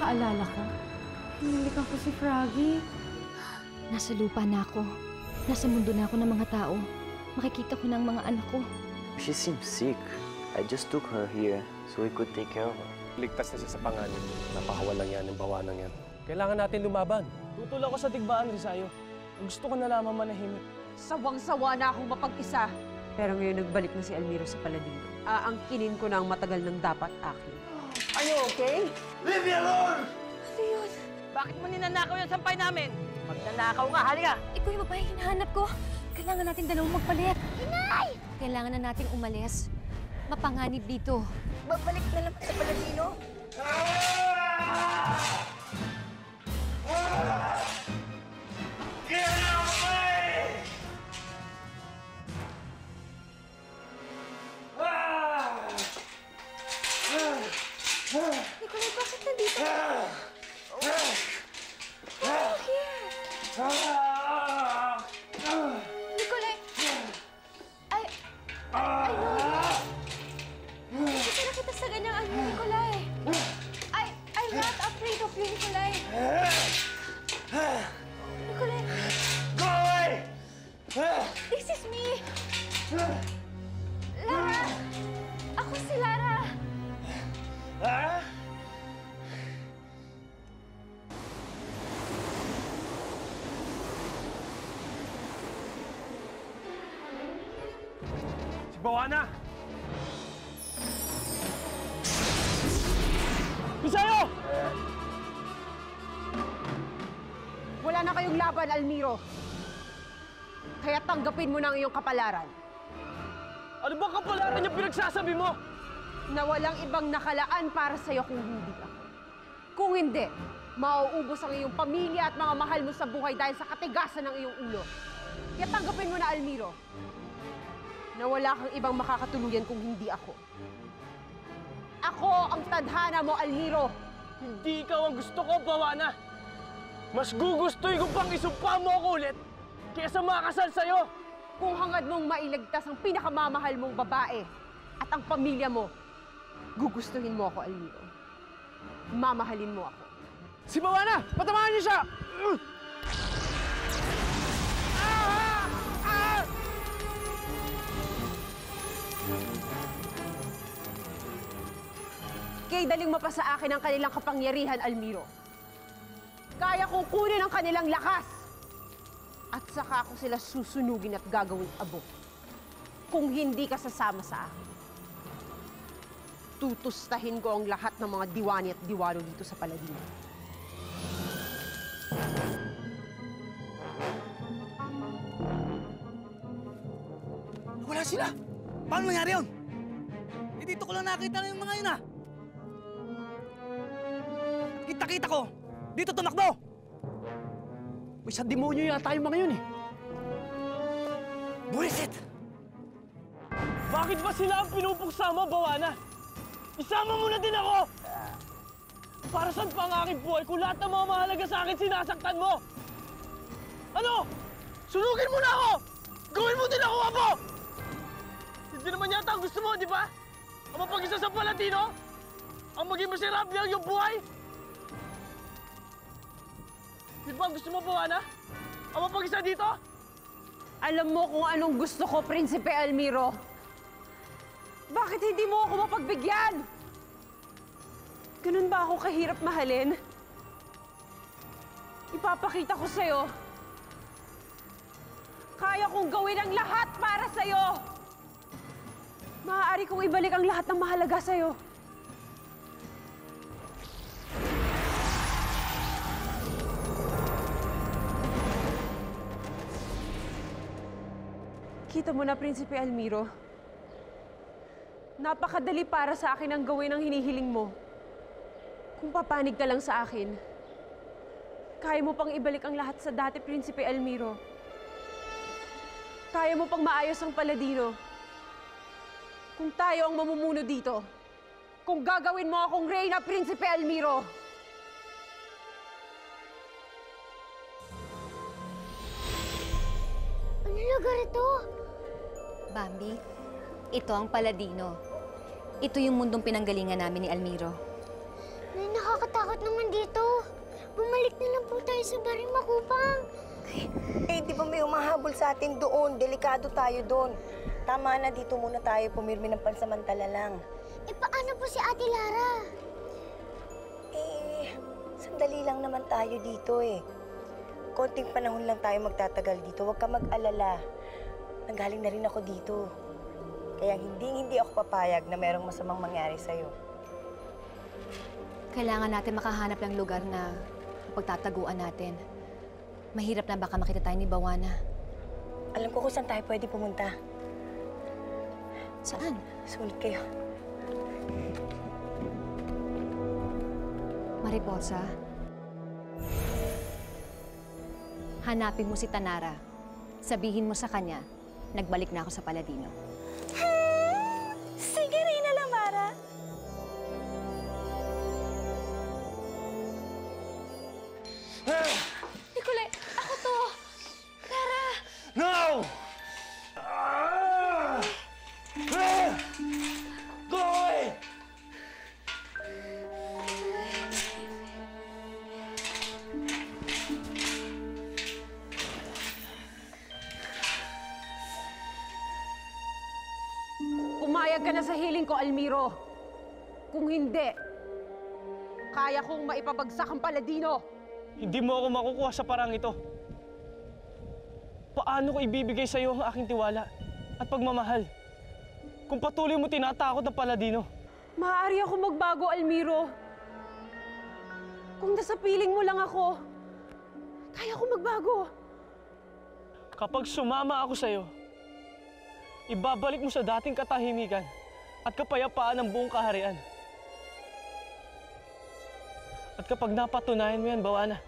naalala ko? Hinalikan ko si Froggy. Nasa lupa na ako. Nasa mundo na ako ng mga tao. Makikita ko na ang mga anak ko. She seems sick. I just took her here so we could take care of her. Ligtas na siya sa panganib. Napakawalang yan, ng bawanang yan. Kailangan natin lumaban. Tutol ako sa tigbaan, Rizayo. Gusto ko na lamang manahimik. Sawang-sawa na akong mapag-isa. Pero ngayon nagbalik na si Almiro sa Paladino. Aangkinin ko na ang matagal ng dapat akin. Are you okay? Leave me alone! Ano yun? Bakit mo ninanakaw yung sampay namin? Magnanakaw ka, halika! Ikaw yung babae hinahanap ko. Kailangan natin dalawang magpalit. Inay! Kailangan na nating umalis. Mapanganib dito. Babalik na naman sa Paladino? Get out of my way! Nicolay, bakit nandito? Oh, here! Nicolay! I know you. Hindi ka nakita sa ganyang ano, Nicolay. I'm not afraid of you, Nicolay. Nicolay, Go away! this is me. Lara! Ako si Lara. Lara? Si Bawana! Rizayo! Wala na kayong laban, Almiro. Kaya tanggapin mo na ang iyong kapalaran. Ano bang kapalaran yung pinagsasabi mo? Na walang ibang nakalaan para sa'yo kung hindi ako. Kung hindi, mauubos ang iyong pamilya at mga mahal mo sa buhay dahil sa katigasan ng iyong ulo. Kaya tanggapin mo na, Almiro, na wala kang ibang makakatuluyan kung hindi ako. Ako ang tadhana mo, Almiro. Hindi ikaw ang gusto ko, Bawana. Mas gugustuhin ko pang isumpa mo ako ulit kaysa makasal sa'yo. Kung hangad mong mailigtas ang pinakamamahal mong babae at ang pamilya mo, gugustuhin mo ako, Almiro. Mamahalin mo ako. Si Bawana! Patamaan niyo siya! Kay daling mapasa akin ang kanilang kapangyarihan, Almiro. Kaya kong kunin ang kanilang lakas. At saka ako sila susunugin at gagawing abo. Kung hindi ka sasama sa akin, tutustahin ko ang lahat ng mga diwani at diwano dito sa Paladino. Wala sila! Paano nangyari yun? Eh, dito ko lang nakita na yung mga yun, ah! Kita-kita ko! Dito tumakbo! May sa demonyo yata yung mga yun eh. Buwisit! Bakit ba sila ang pinupuksa mo, Bawana? Isama mo na din ako! Para saan pa ang aking buhay kung lahat ng mga mahalaga sa akin sinasaktan mo? Ano? Sunugin mo na ako! Gawin mo din ako, Apo! Hindi naman yata ang gusto mo, di ba? Ang mapag-isa sa Paladino? Ang maging masirap niya yung buhay? Di ba ang gusto mo, Bawana? Ang mapag-isa dito? Alam mo kung anong gusto ko, Prinsipe Almiro. Bakit hindi mo ako mapagbigyan? Ganun ba ako kahirap mahalin? Ipapakita ko sa'yo. Kaya kong gawin ang lahat para sa'yo. Maaari kong ibalik ang lahat ng mahalaga sa'yo. Kita mo na, Prinsipe Almiro. Napakadali para sa akin ang gawin ang hinihiling mo. Kung papanig ka lang sa akin, kaya mo pang ibalik ang lahat sa dati, Prinsipe Almiro. Kaya mo pang maayos ang Paladino. Kung tayo ang mamumuno dito, kung gagawin mo akong Reyna, Prinsipe Almiro. Ano lugar ito? Bambi, ito ang Paladino. Ito yung mundong pinanggalingan namin ni Almiro. May nakakita nakakatakot naman dito. Bumalik na lang po tayo sa baring Makupang. Eh, di ba may humahabol sa atin doon? Delikado tayo doon. Tama na, dito muna tayo pumirmi ng pansamantala lang. Eh, paano po si Ate Lara? Eh, sandali lang naman tayo dito eh. Konting panahon lang tayo magtatagal dito. Huwag ka mag-alala. Nanggaling na rin ako dito. Kaya hindi ako papayag na merong masamang mangyari sa'yo. Kailangan natin makahanap ng lugar na pagtataguan natin. Mahirap na baka makita tayo ni Bawana. Alam ko kung saan tayo pwede pumunta. Saan? Sulit kayo. Mariposa? Hanapin mo si Tanara. Sabihin mo sa kanya, nagbalik na ako sa Paladino. Sige, Reyna Lamara. Nicolai, ako to! Clara! No! Go away! Pumayag ka na sa hiling ko, Almiro. Kung hindi, kaya kong maipabagsak ang Paladino. Hindi mo ako makukuha sa parang ito. Paano ko ibibigay sa iyo ang aking tiwala at pagmamahal kung patuloy mo tinatakot ang Paladino? Maaari ako magbago, Almiro. Kung nasa piling mo lang ako, kaya ko magbago. Kapag sumama ako sa iyo, ibabalik mo sa dating katahimikan at kapayapaan ng buong kaharian. At kapag napatunayan mo yan, Bawana,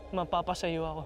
mapapasayo ako.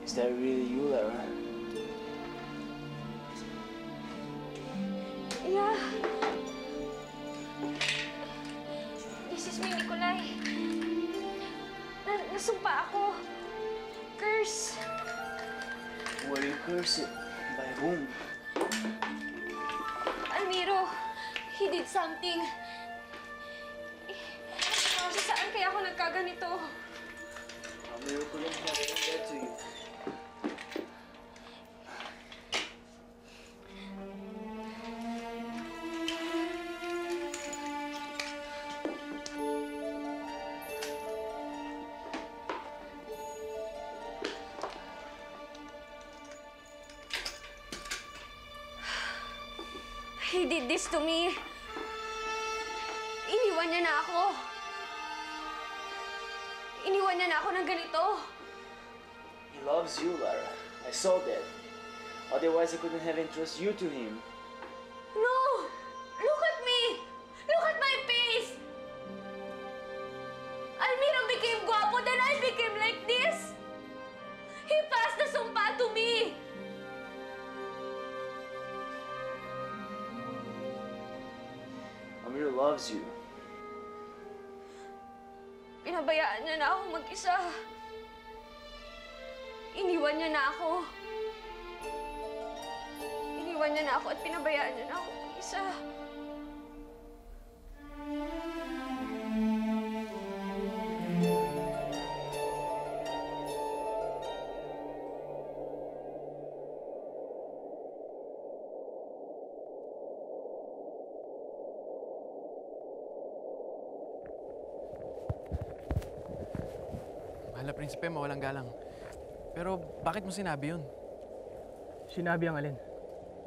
Is that really you, Lara? Yeah. This is me, Nicolai. Nasumpa ako. Curse. Were you cursed? By whom? Almiro, he did something. Saan kaya ako nagkaganito? A miracle has done that to you. He did this to me. Iniwan niya na ako. Iniwan niya na ako ng ganito. He loves you, Lara. I saw that. Otherwise, I couldn't have entrusted you to him. No! Look at me! Look at my face! Almiro became guapo, then I became like this. He passed the sumpa to me. Amir loves you. Pinabayaan niya na ako mag-isa. Iniwan niya na ako. Iniwan niya na ako at pinabayaan niya na ako mag-isa. Mahal na prinsipe, mawalang galang. Pero bakit mo sinabi yun? Sinabi ang alin?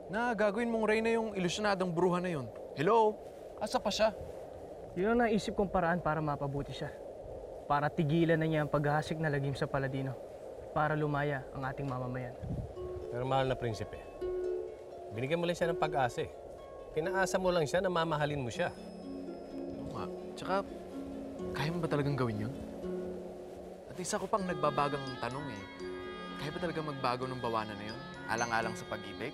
Na gagawin mong Reyna yung ilusyonadong bruha na yun. Hello? Asa pa siya? Yun ang naisip kong paraan para mapabuti siya. para tigilan na niya ang paghahasik na lagim sa Paladino para lumaya ang ating mamamayan. Pero mahal na prinsipe, binigyan mo lang siya ng pag-asa eh. Pinaasa mo lang siya na mamahalin mo siya. Oo nga. Tsaka, kaya mo ba talagang gawin yun? At isa ko pang nagbabagang tanong eh. Kaya ba talaga magbago ng bawanan na yun? Alang-alang sa pag-ibig?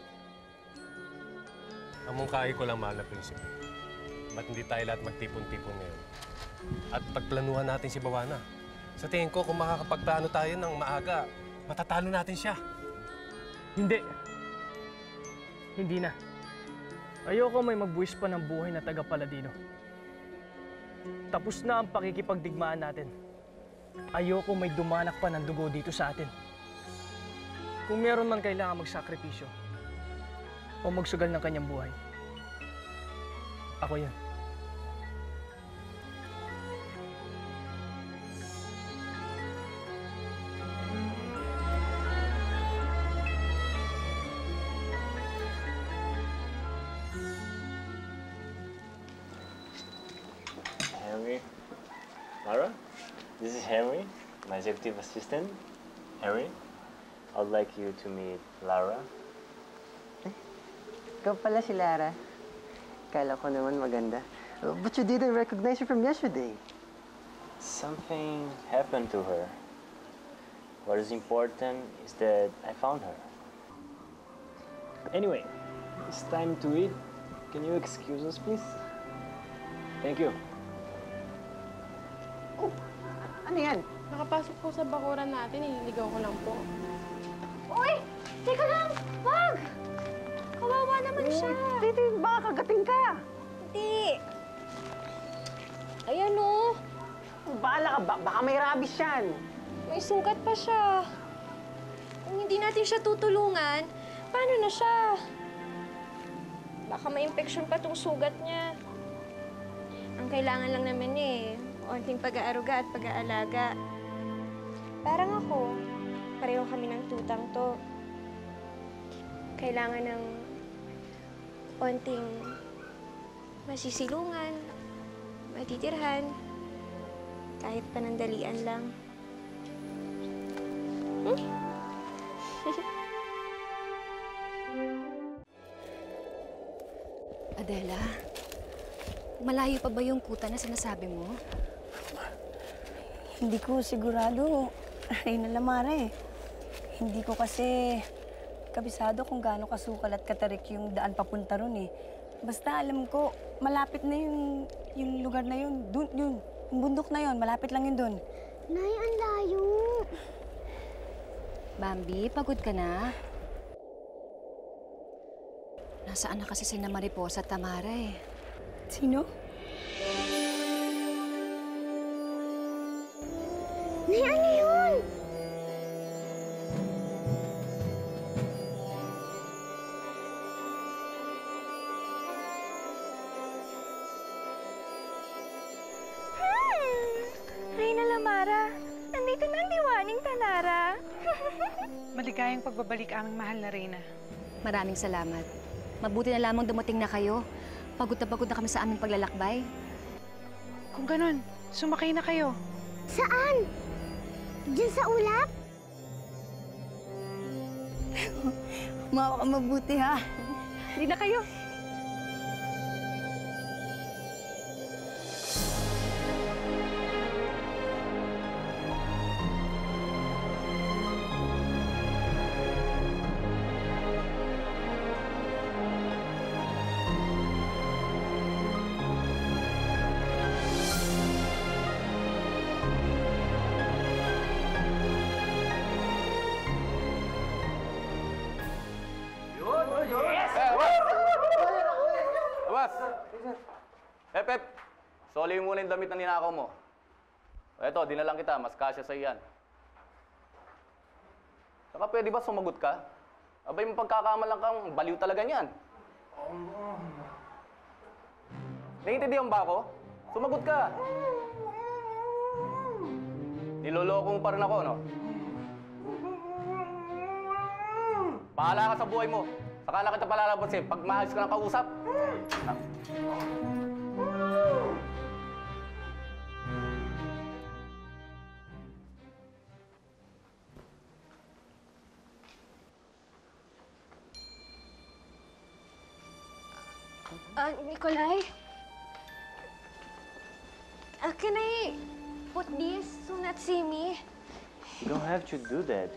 Ang mungkahi ko lang, mahal na prinsipe. Ba't hindi tayo lahat magtipon-tipon ngayon? At pagplanuhan natin si Bawana. Sa tingin ko, kung makakapagplano tayo ng maaga, matatalo natin siya. Hindi. Hindi na. Ayoko may magbuwis pa ng buhay na taga-Paladino. Tapos na ang pakikipagdigmaan natin. Ayoko may dumanak pa ng dugo dito sa atin. Kung meron man kailangan magsakripisyo o magsugal ng kanyang buhay, ako yan. Henry, Lara, this is Henry, my executive assistant. Henry, I'd like you to meet Lara. Ikaw pala si Lara. Kala ko naman maganda. But you didn't recognize her from yesterday. Something happened to her. What is important is that I found her. Anyway, it's time to eat. Can you excuse us, please? Thank you. Ano yan? Nakapasok po sa bakuran natin, niligaw ko lang po. Uy! Teka lang! Wag! Kawawa naman siya. Titi, baka kagating ka. Hindi. Ayan o. Bahala ka ba? Baka may rabies yan. May sugat pa siya. Kung hindi natin siya tutulungan, paano na siya? Baka may infection pa tong sugat niya. Ang kailangan lang naman onting pag-aaruga at pag-aalaga. Parang ako, pareho kami ng tutang to. Kailangan ng onting masisilungan, matitirhan, kahit panandalian lang. Adela, malayo pa ba yung kuta na sinasabi mo? Hindi ko sigurado, Reyna Lamara eh. Hindi ko kasi kabisado kung gaano kasukal at katarik yung daan papunta ron eh. Basta alam ko, malapit na yung lugar na yun. Dun, yun. Yung bundok na yun, malapit lang yun dun. Nay, ang layo. Bambi, pagod ka na? Nasaan na kasi sina Mariposa at Tamara eh? Sino? Nay, ano yun? Reyna Lamara, nandito na ang diwaning Tanara. Maligayang pagbabalik aming mahal na Reyna. Maraming salamat. Mabuti na lamang dumating na kayo. Pagod na kami sa aming paglalakbay. Kung ganun, sumakay na kayo. Saan? Diyan sa ulap? Mabuti ha. Hindi na kayo. Pep, soli mo muna yung damit na ninakaw mo. Eto, dinalang kita. Mas kasya sa'yo yan. Saka pwede ba sumagot ka? Abay, mo pagkakamalang kang baliw talaga niyan. Naiintindihan ba ako? Sumagot ka. Niloloko mo pa rin ako, no? Bahala ka sa buhay mo. Saka na kita palalabasin pag maayos ka ng kausap. Nikolai? Can I put this so not see me? You don't have to do that.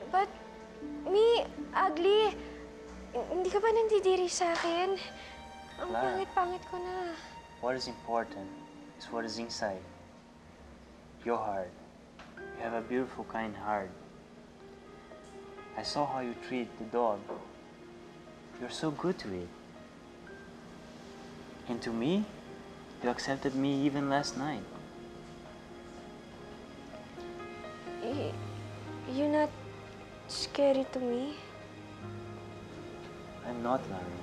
But, me, ugly. Hindi ka ba nandidiri sa akin? Ang Clara. pangit-pangit ko na. What is important is what is inside. Your heart. You have a beautiful, kind heart. I saw how you treat the dog. You're so good to it. And to me, you accepted me even last night. You're not scary to me? I'm not, Lara.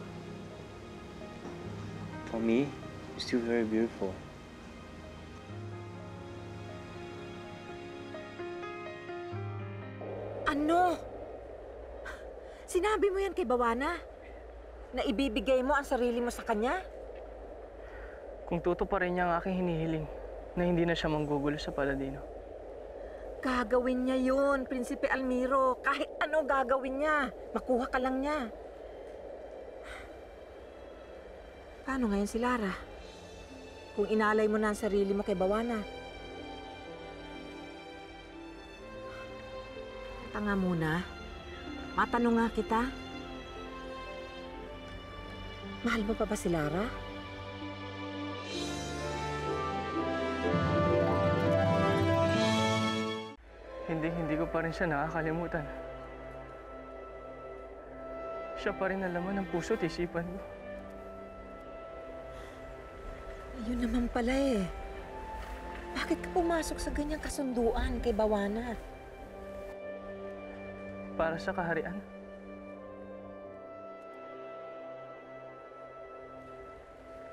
For me, you're still very beautiful. Ano? Sinabi mo yan kay Bawana? Na ibibigay mo ang sarili mo sa kanya? Kung tutuparin niya ang aking hinihiling, na hindi na siya manggugulo sa Paladino. Gagawin niya yun, Prinsipe Almiro. Kahit ano gagawin niya. Makuha ka lang niya. Paano ngayon si Lara? Kung inalay mo na ang sarili mo kay Bawana. Tanga muna. Matanong nga kita. Mahal mo pa ba si Lara? Hindi ko pa rin siya nakakalimutan. Siya pa rin ang laman ng puso at isipan ko. Yun naman pala eh. Bakit ka pumasok sa ganyang kasunduan kay Bawana? Para sa kaharian.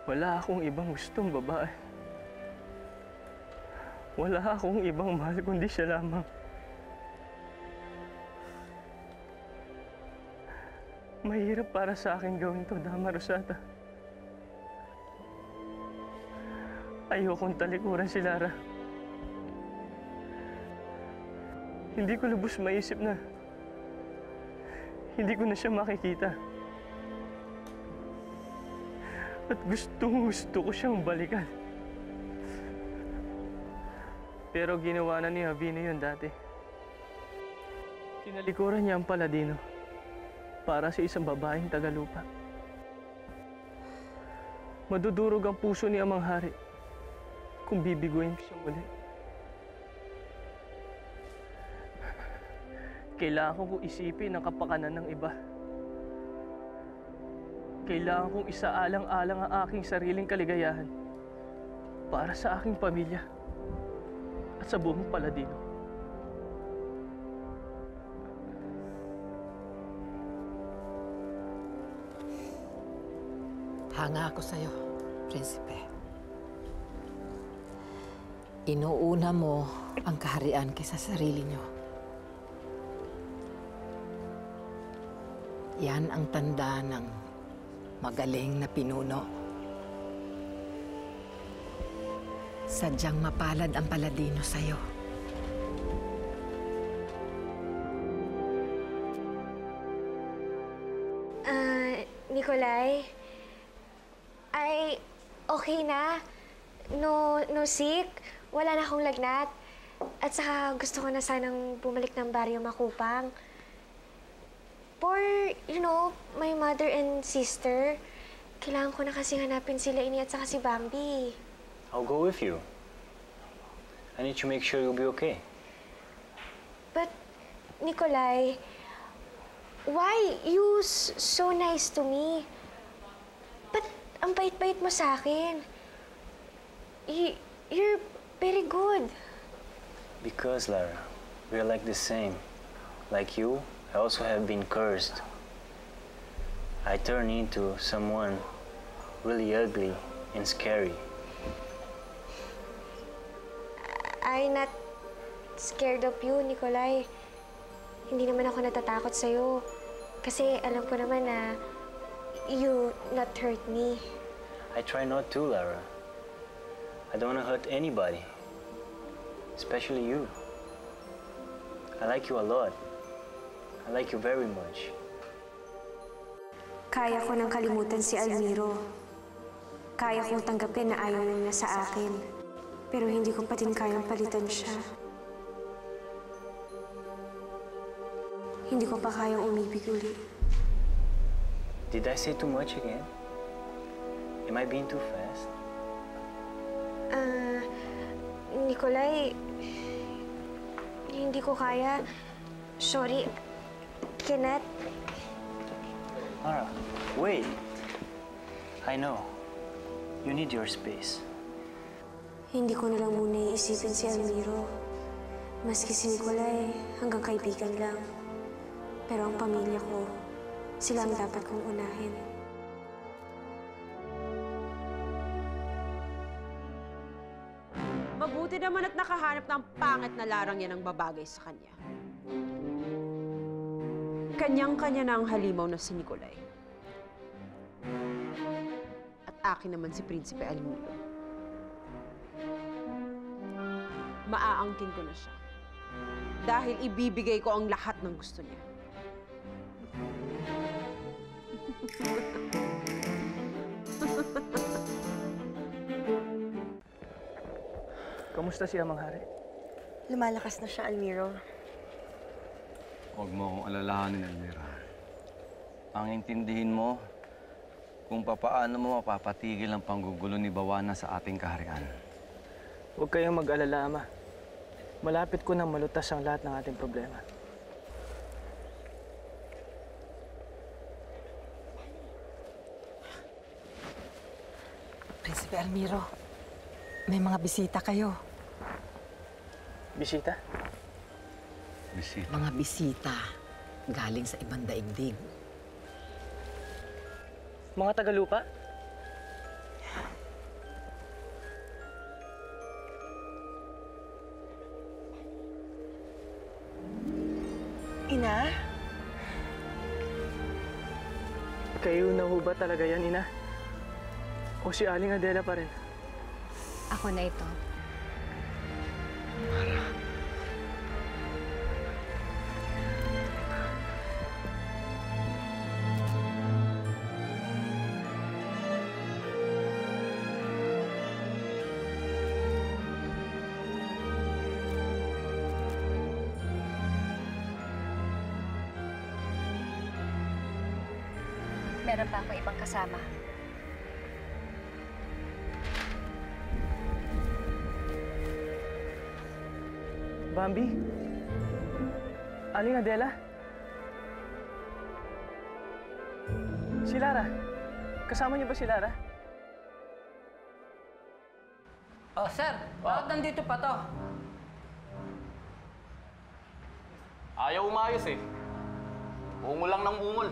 Wala akong ibang gustong babae. Wala akong ibang mahal kundi siya lamang. Mahirap para sa akin gawin to, Dama Rosata. Ayokong talikuran si Lara. Hindi ko lubos maisip na hindi ko na siya makikita. At gustong-gusto ko siyang balikan. Pero ginawa na ni Javino yun dati. Tinalikuran niya ang Paladino para sa isang babaeng tagalupa. Madudurog ang puso ni Amang Hari kung bibiguin ko siya muli. Kailangan kong isipin ang kapakanan ng iba. Kailangan kong isaalang-alang ang aking sariling kaligayahan para sa aking pamilya at sa buong Paladino. Hanga ako sa'yo, Prinsipe. Inuuna mo ang kaharian kaysa sarili niyo. Yan ang tanda ng magaling na pinuno. Sadyang mapalad ang Paladino sa'yo. Nikolai? Ay, okay na. No sick. Wala na akong lagnat. At saka gusto ko na sanang bumalik ng Baryo Makupang. For, my mother and sister. Kailangan ko na kasi hanapin sila Ini at saka si Bambi. I'll go with you. I need to make sure you'll be okay. But, Nikolai, why you so nice to me? But ang bait-bait mo sa akin. You're very good. Because, Lara, we're like the same. Like you, I also have been cursed. I turned into someone really ugly and scary. I'm not scared of you, Nikolai. Hindi naman ako natatakot sa'yo. Kasi alam ko naman na you not hurt me. I try not to, Lara. I don't want to hurt anybody. Especially you. I like you a lot. I like you very much. Kaya ko nang kalimutan si Almiro. Kaya kong tanggapin na ayaw niya sa akin. Pero hindi ko pa din kayang palitan siya. Hindi ko pa kayang umibig uli. Did I say too much again? Am I being too fast? Nikolay, hindi ko kaya. Sorry. Kenneth. Mara, wait. I know. You need your space. Hindi ko na lang muna iisipin si Almiro. Maski si Nikolay, hanggang kaibigan lang. Pero ang pamilya ko, sila ang dapat kong unahin. Mabuti naman at nakahanap ng pangit na larang yan ang babagay sa kanya. Kanyang-kanya na ang halimaw na si Nikolay. At akin naman si Prinsipe Almiro. Maaangkin ko na siya. Dahil ibibigay ko ang lahat ng gusto niya. Kamusta si Amang Hari? Lumalakas na siya, Almiro. Huwag mo akong alalahanin, Almira. Ang intindihin mo kung papaano mo mapapatigil ang panggugulo ni Bawana sa ating kaharian. Huwag kayong mag-alala, Ama. Malapit ko nang malutas ang lahat ng ating problema. Prinsipe Almiro, may mga bisita kayo. Bisita? Bisita? Mga bisita galing sa ibang daigdig. Mga Tagalupa? Ina? Kayo na ho ba talaga yan, Ina? O si Aling Adela pa rin? Ako na ito. Meron pa ako ibang kasama. Bambi? Aling Adela? Si Lara? Kasama niyo ba si Lara? Oh, sir, bakit nandito pa to? Ayaw umayos eh. Ungol lang ng ungol.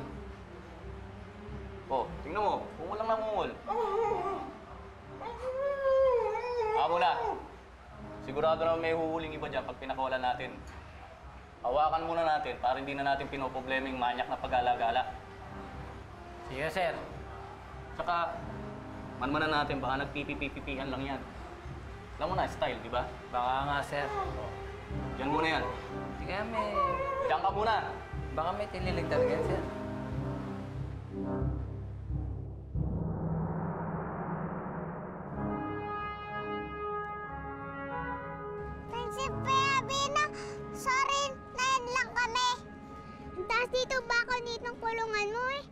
Oh, tingnan mo. Ungol lang ng ungol. Amo na. Sigurado naman may huhuling iba dyan pag pinakawalan natin. Hawakan muna natin para hindi na natin pinoproblema yung manyak na pag-alagala. Sige, sir. Tsaka, manmanan natin, baka nagpipipipipihan lang yan. Alam mo na, style, di ba? Baka nga, sir. Diyan muna yan. Sige, may... Diyan ka muna. Baka may tinilig talaga yan, sir. Prinsipe Abina, sorry, nayan lang kami. Ang taas dito baka nitong kulungan mo eh.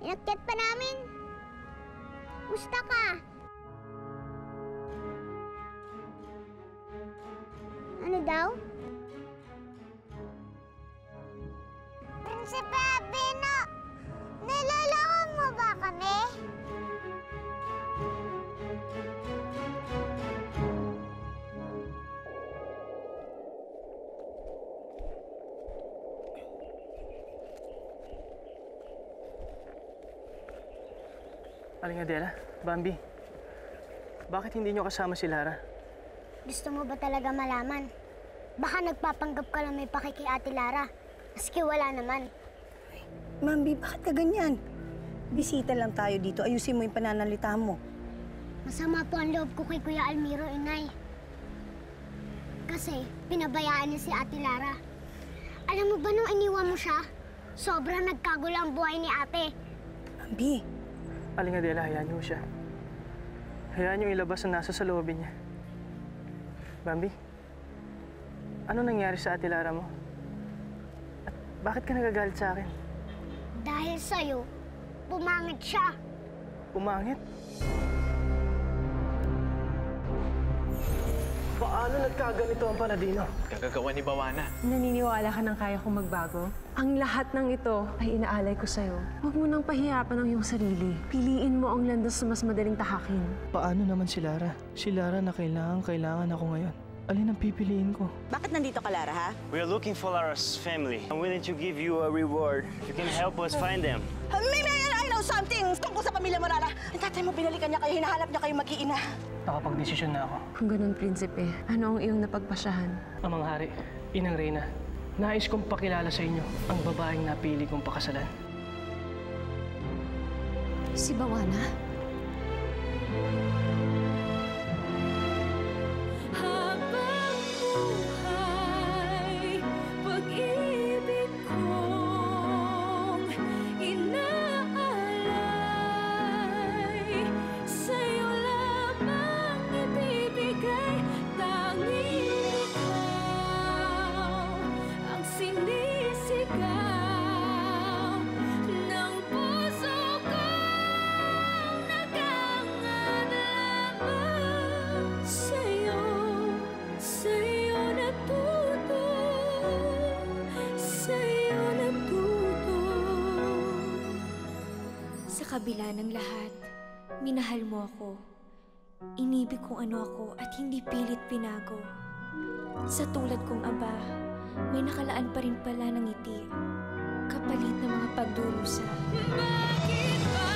Inakyat pa namin. Musta ka? Ano daw? Prinsipe Abina, nilalako mo ba kami? Aling Adela, Bambi, bakit hindi niyo kasama si Lara? Gusto mo ba talaga malaman? Baka nagpapanggap ka lang may paki kay Ate Lara. Maski wala naman. Bambi, bakit ka ganyan? Bisita lang tayo dito. Ayusin mo yung pananalita mo. Masama po ang loob ko kay Kuya Almiro, Inay. Kasi pinabayaan niya si Ate Lara. Alam mo ba nung iniwan mo siya? Sobrang nagkagulo ang buhay ni Ate. Bambi. Aling Adela, hayaan niyo siya. Hayaan niyo ilabas ang nasa sa loobin niya. Bambi, ano nangyari sa Ate Lara mo? At bakit ka nagagalit sa akin? Dahil sa'yo, pumangit siya. Pumangit? Paano nagkaganito ang Paladino? Kagagawa ni Bawana. Naniniwala ka nang kaya kong magbago? Ang lahat ng ito ay inaalay ko sa'yo. Huwag mo nang pahiyapan ang iyong sarili. Piliin mo ang landas na mas madaling tahakin. Paano naman si Lara? Si Lara na kailangan ako ngayon. Alin ang pipiliin ko? Bakit nandito ka, Lara, ha? We are looking for Lara's family. I'm willing to give you a reward if you can help us find them. I know something tungkol sa pamilya mo, Lara. Ang tatay mo, binalikan niya kayo, hinahanap niya kayo mag-iina. Nakapag-desisyon na ako. Kung ganun, Prinsipe, ano ang iyong napagpasyahan? Amang hari, Inang Reyna, nais kong pakilala sa inyo ang babaeng napili kong pakasalan. Si Bawana? Habang buhay, pag-ibig kong inaalay, sa'yo lamang ibibigay, tanging ikaw ang sinisigaw ng puso kong nagangad lamang sa'yo, sa'yo natuto, sa'yo natuto. Sa kabila ng lahat, minahal mo ako. Inibig kung ano ako at hindi pilit pinago. Sa tulad kong aba, may nakalaan pa rin pala ng ngiti, kapalit ng mga pagdurusa. Bakit ba